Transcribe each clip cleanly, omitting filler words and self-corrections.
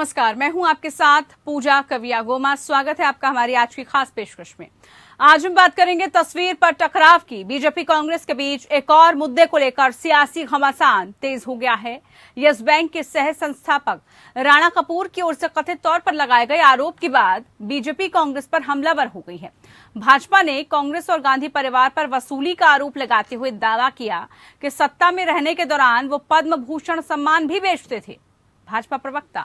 नमस्कार, मैं हूं आपके साथ पूजा कविया गोमा। स्वागत है आपका हमारी आज की खास पेशकश में। आज हम बात करेंगे तस्वीर पर टकराव की। बीजेपी कांग्रेस के बीच एक और मुद्दे को लेकर सियासी घमासान तेज हो गया है। यस बैंक के सह संस्थापक राणा कपूर की ओर से कथित तौर पर लगाए गए आरोप के बाद बीजेपी कांग्रेस पर हमलावर हो गई है। भाजपा ने कांग्रेस और गांधी परिवार पर वसूली का आरोप लगाते हुए दावा किया कि सत्ता में रहने के दौरान वो पद्म भूषण सम्मान भी बेचते थे। भाजपा प्रवक्ता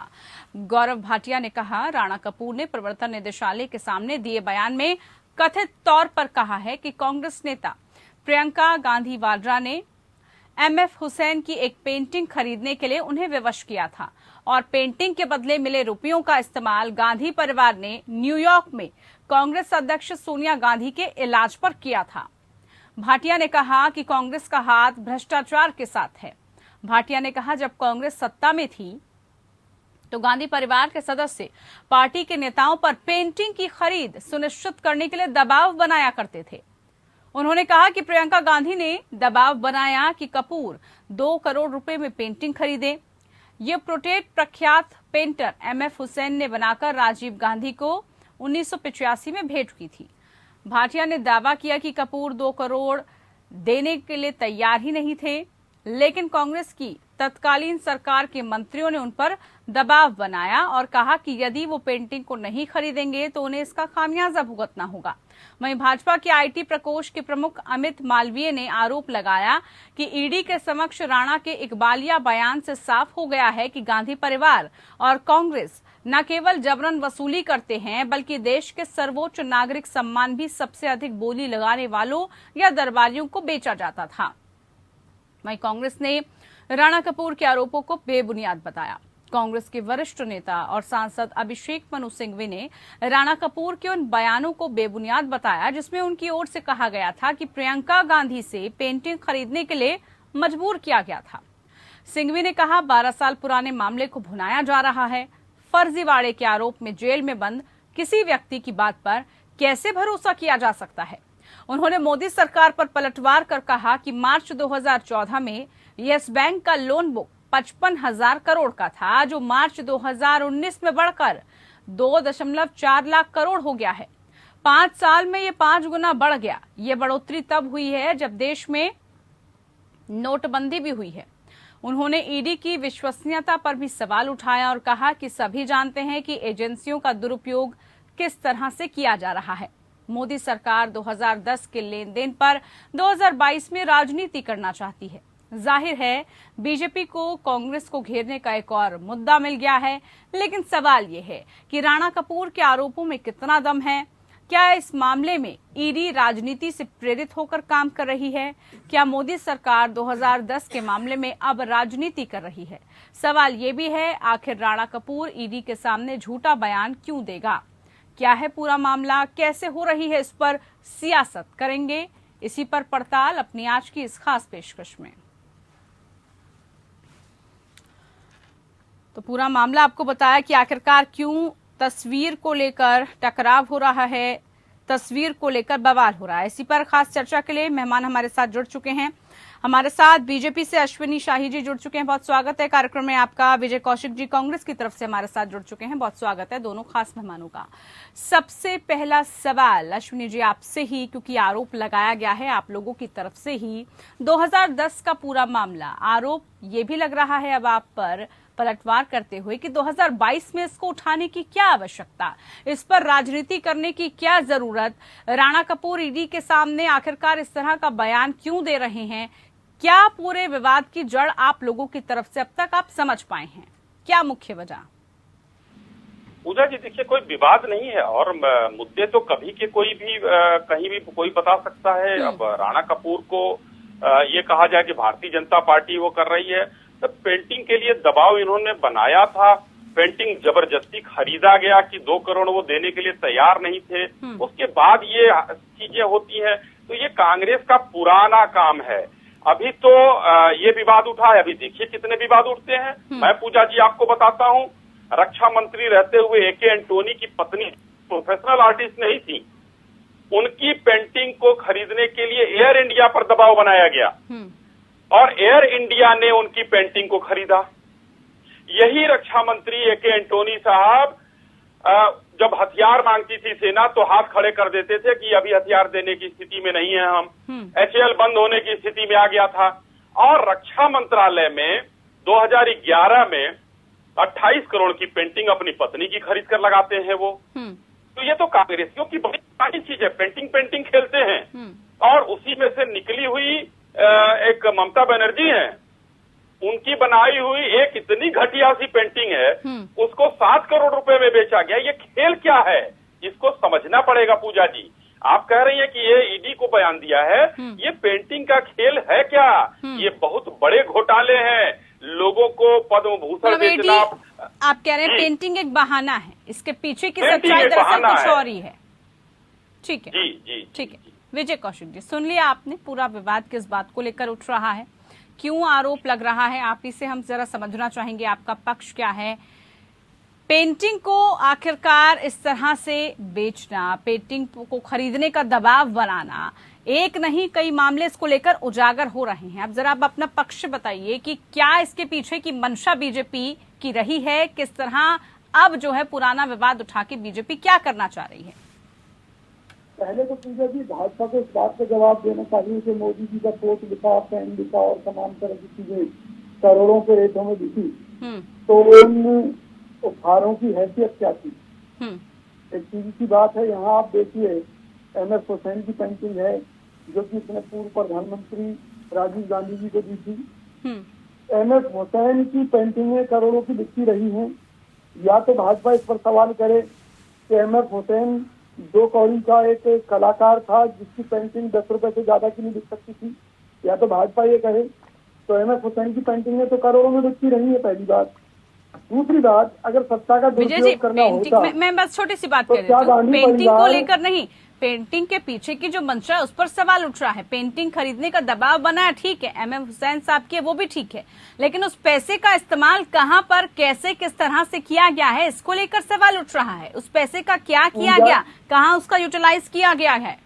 गौरव भाटिया ने कहा, राणा कपूर ने प्रवर्तन निदेशालय के सामने दिए बयान में कथित तौर पर कहा है कि कांग्रेस नेता प्रियंका गांधी वाड्रा ने एमएफ हुसैन की एक पेंटिंग खरीदने के लिए उन्हें विवश किया था और पेंटिंग के बदले मिले रुपयों का इस्तेमाल गांधी परिवार ने न्यूयॉर्क में कांग्रेस अध्यक्ष सोनिया गांधी के इलाज पर किया था। भाटिया ने कहा कि कांग्रेस का हाथ भ्रष्टाचार के साथ है। भाटिया ने कहा, जब कांग्रेस सत्ता में थी तो गांधी परिवार के सदस्य पार्टी के नेताओं पर पेंटिंग की खरीद सुनिश्चित करने के लिए दबाव बनाया करते थे। उन्होंने कहा कि प्रियंका गांधी ने दबाव बनाया कि कपूर 2 करोड़ रुपए में पेंटिंग खरीदे। ये प्रोटेट प्रख्यात पेंटर एमएफ हुसैन ने बनाकर राजीव गांधी को 1985 में भेंट की थी। भाटिया ने दावा किया कि कपूर 2 करोड़ देने के लिए तैयार ही नहीं थे, लेकिन कांग्रेस की तत्कालीन सरकार के मंत्रियों ने उन पर दबाव बनाया और कहा कि यदि वो पेंटिंग को नहीं खरीदेंगे तो उन्हें इसका खामियाजा भुगतना होगा। वहीं भाजपा के आईटी प्रकोष्ठ के प्रमुख अमित मालवीय ने आरोप लगाया कि ईडी के समक्ष राणा के इकबालिया बयान से साफ हो गया है कि गांधी परिवार और कांग्रेस न केवल जबरन वसूली करते हैं, बल्कि देश के सर्वोच्च नागरिक सम्मान भी सबसे अधिक बोली लगाने वालों या दरबारियों को बेचा जाता था। वहीं कांग्रेस ने राणा कपूर के आरोपों को बेबुनियाद बताया। कांग्रेस के वरिष्ठ नेता और सांसद अभिषेक मनु सिंघवी ने राणा कपूर के उन बयानों को बेबुनियाद बताया जिसमें उनकी ओर से कहा गया था कि प्रियंका गांधी से पेंटिंग खरीदने के लिए मजबूर किया गया था। सिंघवी ने कहा, 12 साल पुराने मामले को भुनाया जा रहा है। फर्जीवाड़े के आरोप में जेल में बंद किसी व्यक्ति की बात पर कैसे भरोसा किया जा सकता है। उन्होंने मोदी सरकार पर पलटवार कर कहा कि मार्च 2014 में यस बैंक का लोन बुक 55,000 करोड़ का था, जो मार्च 2019 में बढ़कर 2.4 लाख करोड़ हो गया है। 5 साल में ये 5 गुना बढ़ गया। ये बढ़ोतरी तब हुई है जब देश में नोटबंदी भी हुई है। उन्होंने ईडी की विश्वसनीयता पर भी सवाल उठाया और कहा कि सभी जानते हैं कि एजेंसियों का दुरुपयोग किस तरह से किया जा रहा है। मोदी सरकार 2010 के लेन देन पर 2022 में राजनीति करना चाहती है। जाहिर है बीजेपी को कांग्रेस को घेरने का एक और मुद्दा मिल गया है, लेकिन सवाल ये है कि राणा कपूर के आरोपों में कितना दम है। क्या इस मामले में ईडी राजनीति से प्रेरित होकर काम कर रही है? क्या मोदी सरकार 2010 के मामले में अब राजनीति कर रही है? सवाल ये भी है, आखिर राणा कपूर ईडी के सामने झूठा बयान क्यों देगा? क्या है पूरा मामला, कैसे हो रही है इस पर सियासत करेंगे। इसी पर पड़ताल अपनी आज की इस खास पेशकश में। तो पूरा मामला आपको बताया कि आखिरकार क्यों तस्वीर को लेकर टकराव हो रहा है, तस्वीर को लेकर बवाल हो रहा है। इसी पर खास चर्चा के लिए मेहमान हमारे साथ जुड़ चुके हैं। हमारे साथ बीजेपी से अश्विनी शाही जी जुड़ चुके हैं, बहुत स्वागत है कार्यक्रम में आपका। विजय कौशिक जी कांग्रेस की तरफ से हमारे साथ जुड़ चुके हैं, बहुत स्वागत है दोनों खास मेहमानों का। सबसे पहला सवाल अश्विनी जी आपसे ही, क्योंकि आरोप लगाया गया है आप लोगों की तरफ से ही 2010 का पूरा मामला। आरोप ये भी लग रहा है अब आप पर पलटवार करते हुए कि 2022 में इसको उठाने की क्या आवश्यकता, इस पर राजनीति करने की क्या जरूरत, राणा कपूर ईडी के सामने आखिरकार इस तरह का बयान क्यों दे रहे हैं? क्या पूरे विवाद की जड़ आप लोगों की तरफ से अब तक आप समझ पाए हैं? क्या मुख्य वजह? पूजा जी, देखिए कोई विवाद नहीं है और मुद्दे तो कभी के कोई भी कहीं भी कोई बता सकता है। अब राणा कपूर को ये कहा जाए कि भारतीय जनता पार्टी वो कर रही है, तो पेंटिंग के लिए दबाव इन्होंने बनाया था। पेंटिंग जबरदस्ती खरीदा गया कि 2 करोड़ वो देने के लिए तैयार नहीं थे। उसके बाद ये चीजें होती हैं, तो ये कांग्रेस का पुराना काम है। अभी तो ये विवाद उठा है, अभी देखिए कितने विवाद उठते हैं। मैं पूजा जी आपको बताता हूँ, रक्षा मंत्री रहते हुए एके एंटोनी की पत्नी प्रोफेशनल आर्टिस्ट नहीं थी, उनकी पेंटिंग को खरीदने के लिए एयर इंडिया पर दबाव बनाया गया और एयर इंडिया ने उनकी पेंटिंग को खरीदा। यही रक्षा मंत्री ए.के. एंटोनी साहब जब हथियार मांगती थी सेना तो हाथ खड़े कर देते थे कि अभी हथियार देने की स्थिति में नहीं है हम। HAL बंद होने की स्थिति में आ गया था और रक्षा मंत्रालय में 2011 में 28 करोड़ की पेंटिंग अपनी पत्नी की खरीद कर लगाते हैं वो। तो ये तो कांग्रेसियों की बड़ी सारी चीज है, पेंटिंग खेलते हैं। और उसी में से निकली हुई एक ममता बनर्जी है, उनकी बनाई हुई एक इतनी घटिया सी पेंटिंग है, उसको 7 करोड़ रुपए में बेचा गया। ये खेल क्या है, इसको समझना पड़ेगा पूजा जी। आप कह रही हैं कि ये ईडी को बयान दिया है, ये पेंटिंग का खेल है क्या? ये बहुत बड़े घोटाले हैं, लोगों को पद्म भूषण बेचना। आप कह रहे हैं पेंटिंग एक बहाना है, इसके पीछे की सच्चाई दरअसल कुछ और ही है। ठीक है जी ठीक है। विजय कौशिक जी, सुन लिया आपने, पूरा विवाद किस बात को लेकर उठ रहा है, क्यों आरोप लग रहा है, आप ही से हम जरा समझना चाहेंगे आपका पक्ष क्या है। पेंटिंग को आखिरकार इस तरह से बेचना, पेंटिंग को खरीदने का दबाव बनाना, एक नहीं कई मामले इसको लेकर उजागर हो रहे हैं। अब जरा आप अपना पक्ष बताइए कि क्या इसके पीछे की मंशा बीजेपी की रही है, किस तरह अब जो है पुराना विवाद उठा के बीजेपी क्या करना चाह रही है। पहले तो पूजा जी भाजपा को इस बात का जवाब देना चाहिए कि मोदी जी का कोट लिखा, पेन लिखा और तमाम तरह की चीजें करोड़ों के रेटों में बिकी, तो उन उपहारों की हैसियत क्या थी। एक सीधी सी बात है, यहाँ आप देखिए MS हुसैन की पेंटिंग है जो कि इसने पूर्व प्रधानमंत्री राजीव गांधी जी को दी थी। MS हुसैन की पेंटिंगें करोड़ों की बिकती रही हैं। या तो भाजपा इस पर सवाल करे कि MS हुसैन 2 कौड़ी का एक कलाकार था जिसकी पेंटिंग 10 रुपए से ज्यादा की नहीं बिक सकती थी, या तो भाजपा ये कहे तो MS हुसैन की पेंटिंगें तो करोड़ों में बिकती रही है, पहली बात। दूसरी बात, अगर सत्ता का दुरुपयोग करना होता, मैं बस छोटी सी बात कर रही हूँ, पेंटिंग को लेकर नहीं, पेंटिंग के पीछे की जो मंशा है उस पर सवाल उठ रहा है। पेंटिंग खरीदने का दबाव बना है, ठीक है, MM हुसैन साहब की है, वो भी ठीक है, लेकिन उस पैसे का इस्तेमाल कहाँ पर, कैसे, किस तरह से किया गया है, इसको लेकर सवाल उठ रहा है। उस पैसे का क्या किया गया, कहाँ उसका यूटिलाइज किया गया है।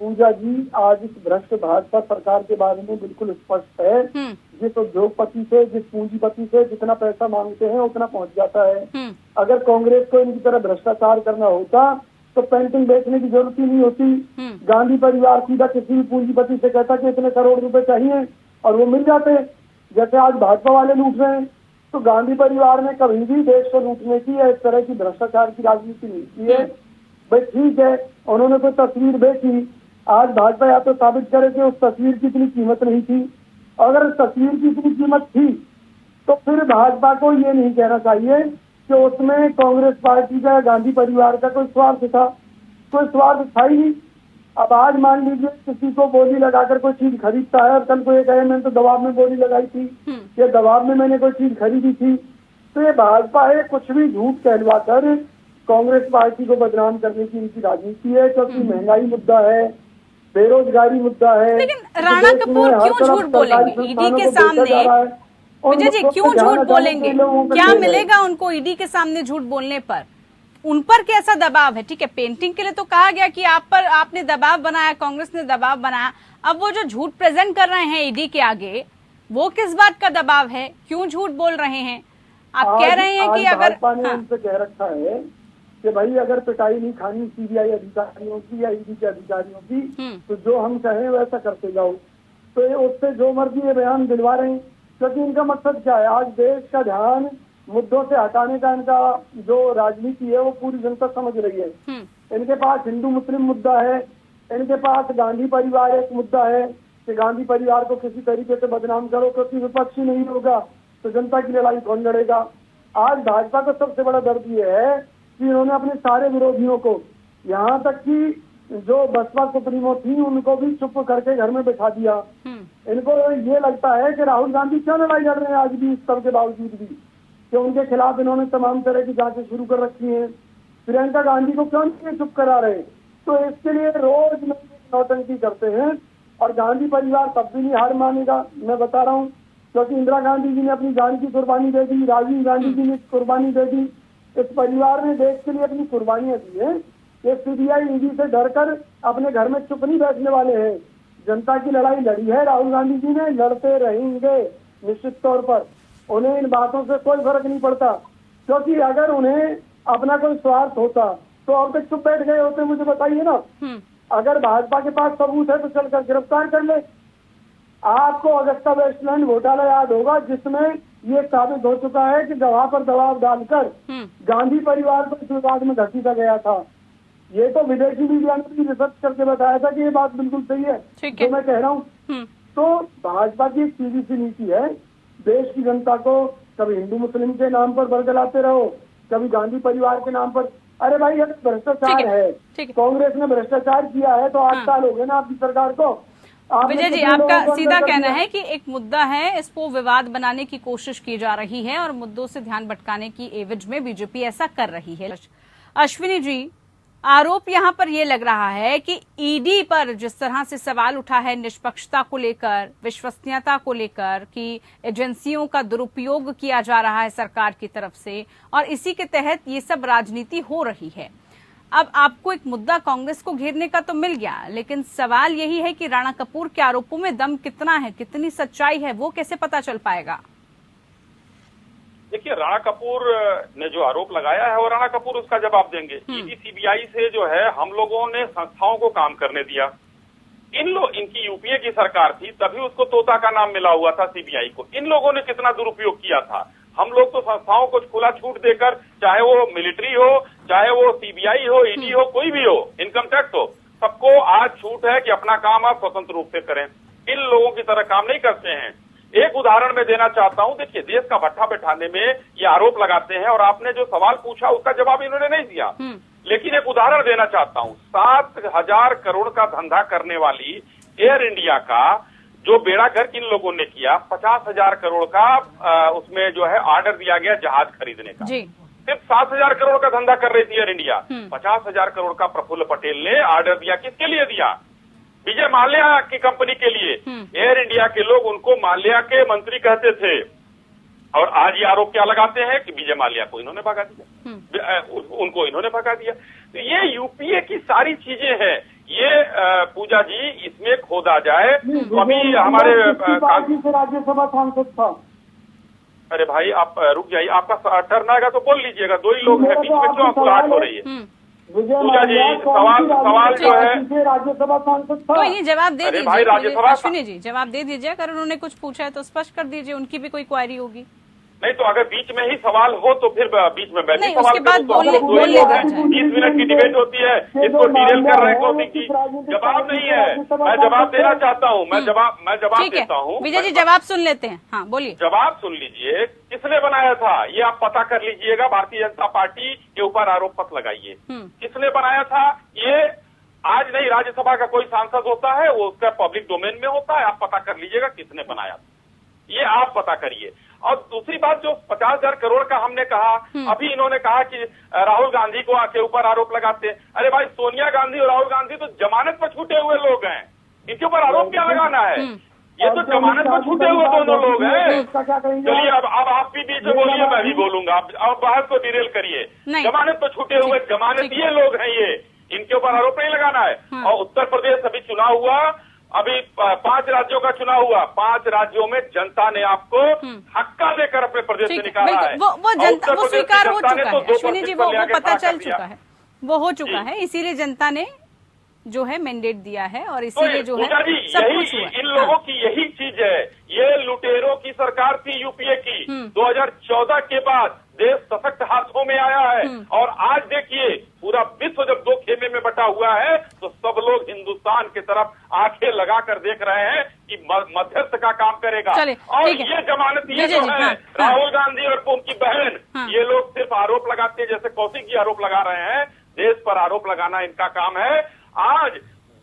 पूजा जी, आज इस भ्रष्ट भाजपा सरकार के बारे में बिल्कुल स्पष्ट है। जिस उद्योगपति से, जिस पूंजीपति से जितना पैसा मांगते हैं उतना पहुंच जाता है। अगर कांग्रेस को इनकी तरह भ्रष्टाचार करना होता तो पेंटिंग बेचने की जरूरत ही नहीं होती। गांधी परिवार सीधा किसी भी पूंजीपति से कहता कि इतने करोड़ रुपए चाहिए और वो मिल जाते। जैसे आज भाजपा वाले लूट रहे हैं, तो गांधी परिवार ने कभी भी देश को लूटने की या इस तरह की भ्रष्टाचार की राजनीति नहीं की है। भाई ठीक है, उन्होंने कोई तस्वीर बेची, आज भाजपा या तो साबित करे कि उस तस्वीर की इतनी कीमत नहीं थी। अगर उस तस्वीर की इतनी कीमत थी तो फिर भाजपा को ये नहीं कहना चाहिए कि उसमें कांग्रेस पार्टी का या गांधी परिवार का कोई स्वार्थ था। कोई स्वार्थ था ही नहीं। अब आज मान लीजिए किसी को बोली लगाकर कोई चीज खरीदता है और कल को ये कहे मैंने तो दबाव में बोली लगाई थी या दबाव में मैंने कोई चीज खरीदी थी, तो ये भाजपा है कुछ भी झूठ कहलवा कर कांग्रेस पार्टी को बदनाम करने की इनकी राजनीति है। क्योंकि महंगाई मुद्दा है, बेरोजगारी मुद्दा है। लेकिन राणा कपूर क्यों झूठ बोलेंगे ईडी के सामने? विजय जी क्यों झूठ बोलेंगे? क्या मिलेगा उनको ईडी के सामने झूठ बोलने पर? उन पर कैसा दबाव है? ठीक है, पेंटिंग के लिए तो कहा गया कि आप पर आपने दबाव बनाया, कांग्रेस ने दबाव बनाया। अब वो जो झूठ प्रेजेंट कर रहे हैं ईडी के आगे, वो किस बात का दबाव है? क्यों झूठ बोल रहे हैं? आप कह रहे हैं कि अगर उनसे कह रखा है कि भाई अगर पिटाई नहीं खानी CBI अधिकारियों की या ईडी के अधिकारियों की, तो जो हम कहें वैसा करते जाओ। तो ये उससे जो मर्जी ये बयान दिलवा रहे हैं, क्योंकि इनका मकसद क्या है? आज देश का ध्यान मुद्दों से हटाने का इनका जो राजनीति है वो पूरी जनता समझ रही है। इनके पास हिंदू मुस्लिम मुद्दा है, इनके पास गांधी परिवार एक मुद्दा है कि गांधी परिवार को किसी तरीके से बदनाम करो, क्योंकि विपक्ष ही नहीं होगा तो जनता की लड़ाई कौन लड़ेगा। आज भाजपा का सबसे बड़ा दर्द ये है कि इन्होंने अपने सारे विरोधियों को, यहाँ तक कि जो बसपा सुप्रीमो थी उनको भी चुप करके घर में बैठा दिया। इनको ये लगता है कि राहुल गांधी क्यों लड़ाई लड़ रहे हैं आज भी, इस सब के बावजूद भी, कि उनके खिलाफ इन्होंने तमाम तरह की जांचें शुरू कर रखी हैं। प्रियंका गांधी को क्यों नहीं चुप करा रहे? तो इसके लिए रोज नौटंकी करते हैं और गांधी परिवार तब भी नहीं हार मानेगा। मैं बता रहा हूँ, क्योंकि इंदिरा गांधी जी ने अपनी जान की कुर्बानी दे दी, राजीव गांधी जी ने कुर्बानी दे दी, इस परिवार ने देश के लिए अपनी कुर्बानियां दी है। ये CBI ईडी से डरकर अपने घर में चुप नहीं बैठने वाले हैं। जनता की लड़ाई लड़ी है राहुल गांधी जी ने, लड़ते रहेंगे निश्चित तौर पर। उन्हें इन बातों से कोई फर्क नहीं पड़ता, क्योंकि अगर उन्हें अपना कोई स्वार्थ होता तो अब तक चुप बैठ गए होते। मुझे बताइए ना, अगर भाजपा के पास सबूत है तो चलकर गिरफ्तार कर ले। आपको अगस्ता वेस्टलैंड घोटाला याद होगा, जिसमें ये साबित हो चुका है कि गवाह पर दबाव डालकर गांधी परिवार को इस विवाद में घसीटा गया था। ये तो विदेशी मीडिया ने भी रिसर्च करके बताया था कि ये बात बिल्कुल सही है जो मैं कह रहा हूँ। तो भाजपा की एक सीधी सी नीति है, देश की जनता को कभी हिंदू मुस्लिम के नाम पर बरगलाते रहो, कभी गांधी परिवार के नाम पर। अरे भाई, अगर भ्रष्टाचार है, कांग्रेस ने भ्रष्टाचार किया है तो 8 साल हो गए ना आपकी सरकार को। विजय जी, आपका सीधा कहना है कि एक मुद्दा है, इसको विवाद बनाने की कोशिश की जा रही है और मुद्दों से ध्यान भटकाने की एवज में बीजेपी ऐसा कर रही है। अश्विनी जी, आरोप यहाँ पर ये लग रहा है कि ईडी पर जिस तरह से सवाल उठा है निष्पक्षता को लेकर, विश्वसनीयता को लेकर, कि एजेंसियों का दुरुपयोग किया जा रहा है सरकार की तरफ से, और इसी के तहत ये सब राजनीति हो रही है। अब आपको एक मुद्दा कांग्रेस को घेरने का तो मिल गया, लेकिन सवाल यही है कि राणा कपूर के आरोपों में दम कितना है, कितनी सच्चाई है, वो कैसे पता चल पाएगा? देखिए, राणा कपूर ने जो आरोप लगाया है वो राणा कपूर उसका जवाब देंगे। ईडी सीबीआई से जो है हम लोगों ने संस्थाओं को काम करने दिया। इनकी यूपीए की सरकार थी, तभी उसको तोता का नाम मिला हुआ था सीबीआई को। इन लोगों ने कितना दुरुपयोग किया था। हम लोग तो संस्थाओं को खुला छूट देकर, चाहे वो मिलिट्री हो, चाहे वो सीबीआई हो, ईडी हो, कोई भी हो, इनकम टैक्स हो, सबको आज छूट है कि अपना काम आप स्वतंत्र रूप से करें। इन लोगों की तरह काम नहीं करते हैं। एक उदाहरण मैं देना चाहता हूं। देखिए, देश का भट्ठा बैठाने में ये आरोप लगाते हैं और आपने जो सवाल पूछा उसका जवाब इन्होंने नहीं दिया। लेकिन एक उदाहरण देना चाहता हूं। 7,000 करोड़ का धंधा करने वाली एयर इंडिया का जो बेड़ा गर्क इन लोगों ने किया, 50,000 करोड़ का उसमें जो है ऑर्डर दिया गया जहाज खरीदने का। सिर्फ 7,000 करोड़ का धंधा कर रही थी एयर इंडिया। 50,000 करोड़ का प्रफुल्ल पटेल ने ऑर्डर दिया। किसके लिए दिया? विजय माल्या की कंपनी के लिए। एयर इंडिया के लोग उनको माल्या के मंत्री कहते थे, और आज ये आरोप क्या लगाते हैं कि विजय माल्या को इन्होंने भगा दिया, उनको इन्होंने भगा दिया। तो ये यूपीए की सारी चीजें हैं। ये पूजा जी, इसमें खोदा जाए तो अभी हमारे राज्यसभा सांसद था। अरे भाई, आप रुक जाइए, आपका टर्न आएगा तो बोल लीजिएगा। 2 ही लोग हैं, बीच में क्यों आंसुलाहट हो रही है? पूजा जी, सवाल जो है, राज्यसभा सांसद था। कोई नहीं, जवाब दे दीजिए। भाई, राज्यसभा अश्विनी जी, जवाब दे दीजिए। अगर उन्होंने कुछ पूछा है तो स्पष्ट कर दीजिए, उनकी भी कोई क्वेरी होगी। नहीं तो अगर बीच में ही सवाल हो तो फिर बीच में बैठ नहीं, सवाल उसके बाद बोल 20 मिनट की डिबेट होती है, इसको डिटेल कर रहे हैं कौशिक जी। जवाब नहीं है, मैं जवाब देना चाहता हूँ। मैं जवाब देता हूँ। विजय जी, जवाब सुन लेते हैं। हाँ, बोलिए। जवाब सुन लीजिए। किसने बनाया था ये आप पता कर लीजिएगा। भारतीय जनता पार्टी के ऊपर आरोप मत लगाइए। किसने बनाया था ये आज नहीं, राज्यसभा का कोई सांसद होता है, वो उसका पब्लिक डोमेन में होता है। आप पता कर लीजिएगा किसने बनाया था, ये आप पता करिए। और दूसरी बात, जो 50,000 करोड़ का हमने कहा, अभी इन्होंने कहा कि राहुल गांधी को के ऊपर आरोप लगाते हैं। अरे भाई, सोनिया गांधी और राहुल गांधी तो जमानत पर छूटे हुए लोग हैं, इनके ऊपर आरोप क्या लगाना है? ये तो जमानत पर छूटे हुए दोनों लोग हैं। चलिए, अब आप भी बीच में बोलिए, मैं भी बोलूंगा। अब बात को डिरेल करिए। जमानत पर छूटे हुए जमानत ये लोग हैं, ये इनके ऊपर आरोप नहीं लगाना है। और उत्तर प्रदेश अभी चुनाव हुआ, अभी 5 राज्यों का चुनाव हुआ। 5 राज्यों में जनता ने आपको हक्का देकर अपने प्रदेश से निकाला है। वो जनता, वो स्वीकार हो चुका है अश्विनी जी, वो पता चल चुका है, वो हो चुका है। इसीलिए जनता ने जो है मैंडेट दिया है और इसीलिए जो है सब कुछ हुआ। इन लोगों की यही चीज है। ये लुटेरों की सरकार थी यूपीए की। 2014 के बाद देश सशक्त हाथों में आया है। और आज देखिए, पूरा विश्व जब 2 खेमे में बटा हुआ है तो सब लोग हिंदुस्तान की तरफ आंखें लगाकर देख रहे हैं कि मध्यस्थ का काम करेगा। और ये जमानत ये जो है, राहुल गांधी और उनकी बहन, ये लोग सिर्फ आरोप लगाते हैं, जैसे कौशिक जी आरोप लगा रहे हैं। देश पर आरोप लगाना इनका काम है। आज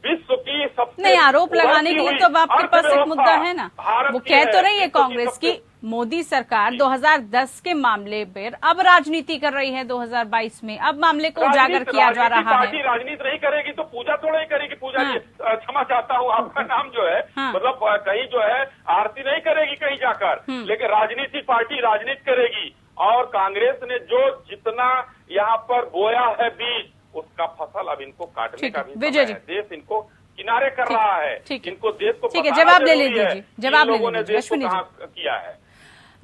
विश्व की सबसे नहीं, आरोप लगाने के लिए तो अब आपके पास एक मुद्दा है ना, वो कह तो रही है कांग्रेस की मोदी सरकार 2010 के मामले पर अब राजनीति कर रही है 2022 में, अब मामले को उजागर किया जा रहा है। राजनीति नहीं करेगी तो पूजा तो नहीं करेगी। पूजा जी, क्षमा चाहता हूँ, आपका नाम जो है मतलब कहीं जो है आरती नहीं करेगी कहीं जाकर, लेकिन राजनीति पार्टी राजनीति करेगी। और कांग्रेस ने जो जितना यहाँ पर बोया है बीज, उसका फसल अब इनको काटने का भी समय है। देश इनको किनारे कर रहा है, इनको देश को ठीक है, जवाब ले लीजिए जी, जवाब ले लीजिए अश्विनी जी किया है।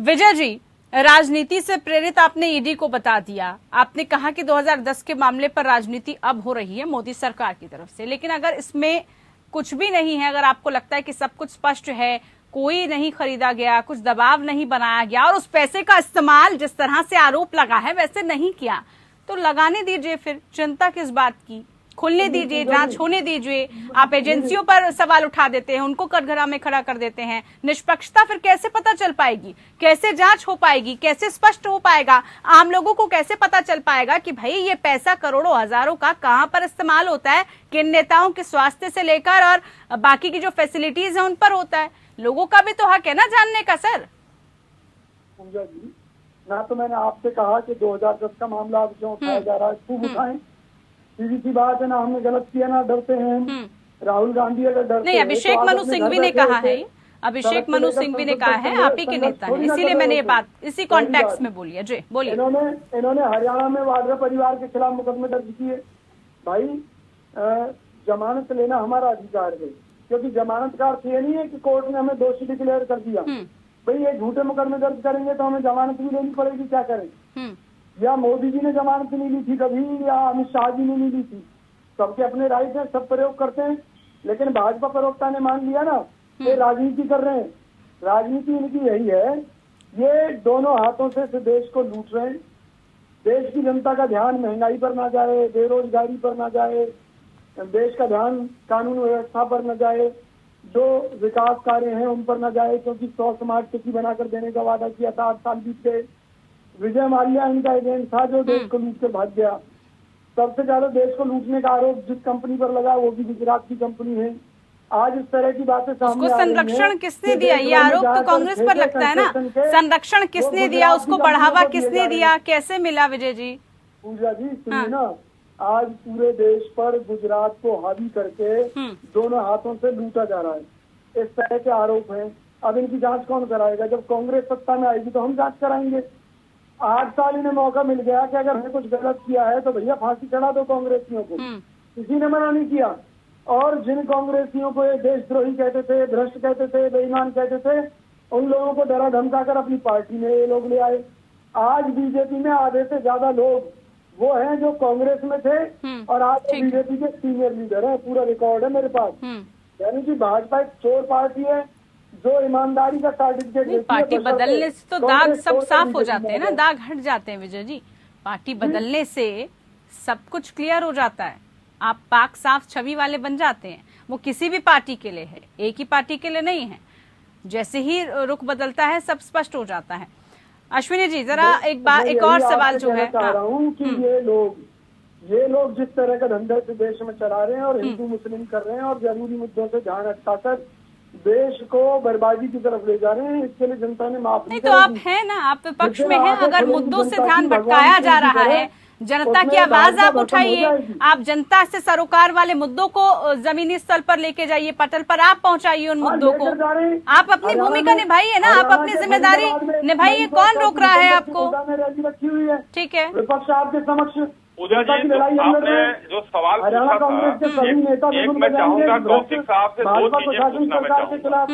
विजय जी, राजनीति से प्रेरित आपने ईडी को बता दिया, आपने कहा कि 2010 के मामले पर राजनीति अब हो रही है मोदी सरकार की तरफ से, लेकिन अगर इसमें कुछ भी नहीं है, अगर आपको लगता है कि सब कुछ स्पष्ट है, कोई नहीं खरीदा गया, कुछ दबाव नहीं बनाया गया और उस पैसे का इस्तेमाल जिस तरह से आरोप लगा है वैसे नहीं किया, तो लगाने दीजिए, फिर चिंता किस बात की, खुलने दीजिए, जांच होने दीजिए। आप एजेंसियों पर सवाल उठा देते हैं, उनको कटघरा में खड़ा कर देते हैं, निष्पक्षता फिर कैसे पता चल पाएगी, कैसे जांच हो पाएगी, कैसे स्पष्ट हो पाएगा, आम लोगों को कैसे पता चल पाएगा कि भाई ये पैसा करोड़ों हजारों का कहां पर इस्तेमाल होता है, किन नेताओं के स्वास्थ्य से लेकर और बाकी की जो फैसिलिटीज है उन पर होता है। लोगों का भी तो हक है ना जानने का। सर पूजा जी, ना तो मैंने आपसे कहा कि 2010 का मामला अब क्यों उठाया जा रहा है, खूब उठाएं, सीधी सी बात है ना, हमने गलत किया ना, डरते हैं। राहुल गांधी अगर डरते नहीं, अभिषेक मनु सिंह भी ने कहा है, अभिषेक मनु सिंह भी ने कहा है, आप ही के नेता हैं, इसीलिए मैंने ये बात इसी कॉन्टेक्स्ट में बोली है। जी बोलिए। इन्होंने हरियाणा में वाड्रा परिवार के खिलाफ मुकदमे दर्ज किए। भाई जमानत लेना हमारा अधिकार है, क्योंकि जमानत का अर्थ ये नहीं है कि कोर्ट ने हमें दोषी डिक्लेयर कर दिया। भाई ये झूठे मुकदमे दर्ज करेंगे तो हमें जमानत भी लेनी पड़ेगी, क्या करें। या मोदी जी ने जमानत नहीं ली थी कभी, या अमित शाह जी ने नहीं ली थी, सबके अपने राइट है, सब प्रयोग करते हैं। लेकिन भाजपा प्रवक्ता ने मान लिया ना, ये राजनीति कर रहे हैं। राजनीति इनकी यही है, ये दोनों हाथों से देश को लूट रहे हैं। देश की जनता का ध्यान महंगाई पर ना जाए, बेरोजगारी पर ना जाए, देश का ध्यान कानून व्यवस्था पर न जाए, जो विकास कार्य हैं उन पर न जाए, क्योंकि 100 स्मार्ट सिटी बनाकर देने का वादा किया था, 8 साल बीत गए। विजय माल्या इनका एजेंट था जो देश को लूट कर भाग गया। सबसे ज्यादा देश को लूटने का आरोप जिस कंपनी पर लगा वो भी गुजरात की कंपनी है। आज इस तरह की बातें सामने आ रही हैं। संरक्षण किसने दिया, ये आरोप तो कांग्रेस पर लगता है ना। संरक्षण किसने दिया, उसको बढ़ावा किसने दिया, कैसे मिला? विजय जी, पूजा जी सुनिए ना, आज पूरे देश पर गुजरात को हावी करके दोनों हाथों से लूटा जा रहा है। इस तरह के आरोप हैं। अब इनकी जांच कौन कराएगा? जब कांग्रेस सत्ता में आएगी तो हम जांच कराएंगे। 8 साल इन्हें मौका मिल गया कि अगर हमने कुछ गलत किया है तो भैया फांसी चढ़ा दो कांग्रेसियों को, किसी ने मना नहीं किया। और जिन कांग्रेसियों को ये देशद्रोही कहते थे, भ्रष्ट कहते थे, बेईमान कहते थे, उन लोगों को डरा धमकाकर अपनी पार्टी में ये लोग ले आए। आज बीजेपी में आधे से ज्यादा लोग वो हैं जो कांग्रेस में थे और आज बीजेपी के सीनियर लीडर हैं। पूरा रिकॉर्ड है मेरे पास। यानी कि भाजपा एक चोर पार्टी है जो ईमानदारी का सर्टिफिकेट। पार्टी बदलने से तो दाग सब साफ हो जाते हैं ना, दाग हट जाते हैं विजय जी। पार्टी बदलने से सब कुछ क्लियर हो जाता है, आप पाक साफ छवि वाले बन जाते हैं। वो किसी भी पार्टी के लिए है, एक ही पार्टी के लिए नहीं है। जैसे ही रुख बदलता है सब स्पष्ट हो जाता है। अश्विनी जी, जरा एक और सवाल जो है, चाह रहा हूँ कि ये लोग जिस तरह का धंधा से देश में चला रहे हैं और हिंदू मुस्लिम कर रहे हैं और जरूरी मुद्दों से ध्यान हटाकर देश को बर्बादी की तरफ ले जा रहे हैं, इसके लिए जनता ने माफ नहीं तो आप है ना, आप विपक्ष में हैं। अगर मुद्दों से ध्यान भटकाया जा रहा है, जनता की आवाज आप उठाइए, आप जनता से सरोकार वाले मुद्दों को जमीनी स्तर पर लेके जाइए, पटल पर आप पहुंचाइए उन मुद्दों को। आप अपनी भूमिका निभाइए ना, आप अपनी जिम्मेदारी निभाइए। कौन रोक रहा है आपको? ठीक है, विपक्ष आपके समक्ष पूजा जी, तो आपने जो सवाल पूछा था, एक मैं चाहूंगा कौशिक साहब से 2 चीजें पूछना मैं चाहूंगा।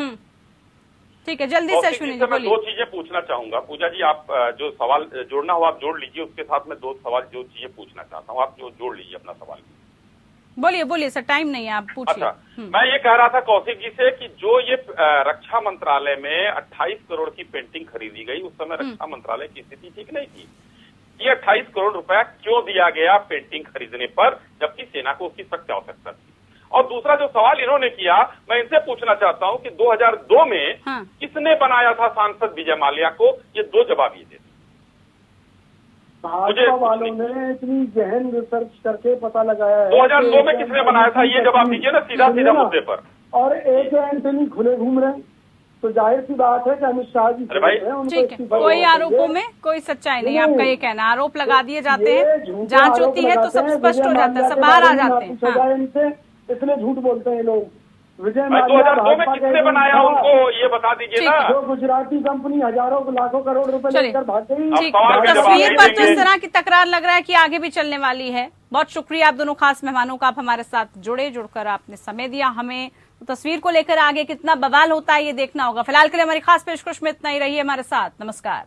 ठीक है, जल्दी से अश्विनी जी बोलिए। 2 चीजें पूछना चाहूंगा। पूजा जी, आप जो सवाल जोड़ना हो आप जोड़ लीजिए, उसके साथ में 2 सवाल जो चीजें पूछना चाहता हूँ, आप जो जोड़ लीजिए अपना सवाल। बोलिए सर, टाइम नहीं है, आप पूछिए। अच्छा, मैं ये कह रहा था कौशिक जी से कि जो ये रक्षा मंत्रालय में 28 करोड़ की पेंटिंग खरीदी गई, उस समय रक्षा मंत्रालय की स्थिति ठीक नहीं थी। ये 28 करोड़ रुपया क्यों दिया गया पेंटिंग खरीदने पर, जबकि सेना को उसकी सख्त आवश्यकता थी? और दूसरा जो सवाल इन्होंने किया, मैं इनसे पूछना चाहता हूं कि 2002 में किसने बनाया था सांसद विजय माल्या को? ये 2 जवाब ये देते। भाजपा वालों ने इतनी गहन रिसर्च करके पता लगाया है 2002 में किसने बनाया था, ये जवाब दीजिए ना सीधा मुद्दे पर। और एक एंटनी खुले घूम रहे हैं, तो जाहिर सी बात है कि अमित शाह जी ठीक है, कोई आरोपों में कोई सच्चाई नहीं, आपका ये कहना। आरोप लगा दिए जाते हैं, जांच होती है तो सब स्पष्ट हो जाता है, सब बाहर आ जाते हैं। इसलिए झूठ बोलते हैं लोग। विजय 2002 में किसने बनाया उनको ये बता दीजिए ना। जो गुजराती कंपनी हजारों लाखों करोड़ रुपए लेकर भाग गई। तस्वीर पर तो इस तरह की तकरार लग रहा है कि आगे भी चलने वाली है। बहुत शुक्रिया आप दोनों खास मेहमानों का, आप हमारे साथ जुड़कर आपने समय दिया, हमें तो तस्वीर को लेकर आगे कितना बवाल होता है ये देखना होगा। फिलहाल के लिए हमारी खास पेशकश में इतना ही। रहिए हमारे साथ। नमस्कार।